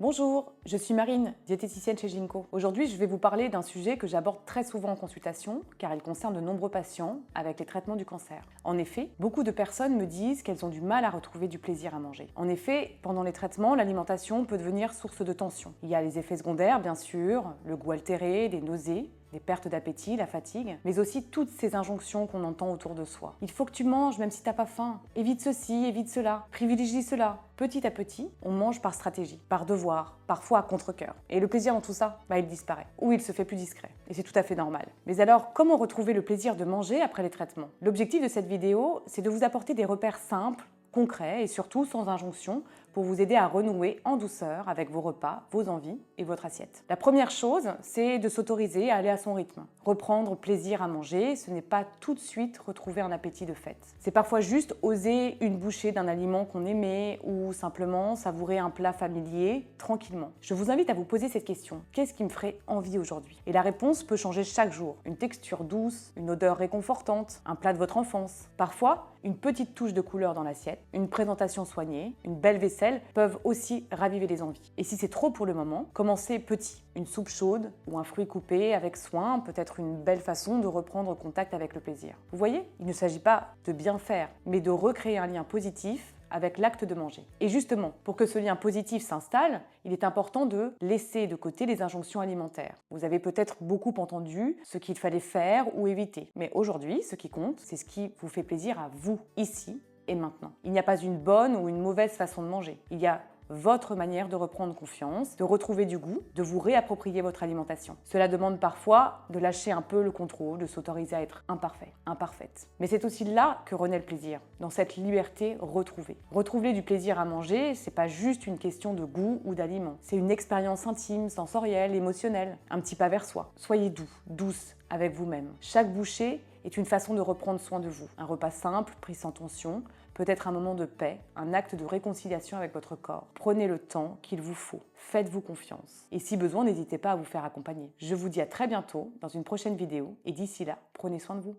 Bonjour, je suis Marine, diététicienne chez Ginkgo. Aujourd'hui, je vais vous parler d'un sujet que j'aborde très souvent en consultation, car il concerne de nombreux patients avec les traitements du cancer. En effet, beaucoup de personnes me disent qu'elles ont du mal à retrouver du plaisir à manger. En effet, pendant les traitements, l'alimentation peut devenir source de tension. Il y a les effets secondaires, bien sûr, le goût altéré, des nausées, des pertes d'appétit, la fatigue, mais aussi toutes ces injonctions qu'on entend autour de soi. Il faut que tu manges même si t'as pas faim. Évite ceci, évite cela, privilégie cela. Petit à petit, on mange par stratégie, par devoir, parfois à contre-cœur. Et le plaisir dans tout ça, il disparaît. Ou il se fait plus discret. Et c'est tout à fait normal. Mais alors, comment retrouver le plaisir de manger après les traitements? L'objectif de cette vidéo, c'est de vous apporter des repères simples, concret et surtout sans injonction pour vous aider à renouer en douceur avec vos repas, vos envies et votre assiette. La première chose, c'est de s'autoriser à aller à son rythme. Reprendre plaisir à manger, ce n'est pas tout de suite retrouver un appétit de fête. C'est parfois juste oser une bouchée d'un aliment qu'on aimait ou simplement savourer un plat familier tranquillement. Je vous invite à vous poser cette question. Qu'est-ce qui me ferait envie aujourd'hui? Et la réponse peut changer chaque jour. Une texture douce, une odeur réconfortante, un plat de votre enfance. Parfois, une petite touche de couleur dans l'assiette, une présentation soignée, une belle vaisselle peuvent aussi raviver les envies. Et si c'est trop pour le moment, commencez petit. Une soupe chaude ou un fruit coupé avec soin peut être une belle façon de reprendre contact avec le plaisir. Vous voyez, il ne s'agit pas de bien faire, mais de recréer un lien positif avec l'acte de manger. Et justement, pour que ce lien positif s'installe, il est important de laisser de côté les injonctions alimentaires. Vous avez peut-être beaucoup entendu ce qu'il fallait faire ou éviter. Mais aujourd'hui, ce qui compte, c'est ce qui vous fait plaisir à vous, ici et maintenant. Il n'y a pas une bonne ou une mauvaise façon de manger. Il y a votre manière de reprendre confiance, de retrouver du goût, de vous réapproprier votre alimentation. Cela demande parfois de lâcher un peu le contrôle, de s'autoriser à être imparfait, imparfaite. Mais c'est aussi là que renaît le plaisir, dans cette liberté retrouvée. Retrouver du plaisir à manger, c'est pas juste une question de goût ou d'aliment. C'est une expérience intime, sensorielle, émotionnelle, un petit pas vers soi. Soyez doux, douce avec vous-même. Chaque bouchée est une façon de reprendre soin de vous. Un repas simple, pris sans tension, peut être un moment de paix, un acte de réconciliation avec votre corps. Prenez le temps qu'il vous faut. Faites-vous confiance. Et si besoin, n'hésitez pas à vous faire accompagner. Je vous dis à très bientôt dans une prochaine vidéo et d'ici là, prenez soin de vous.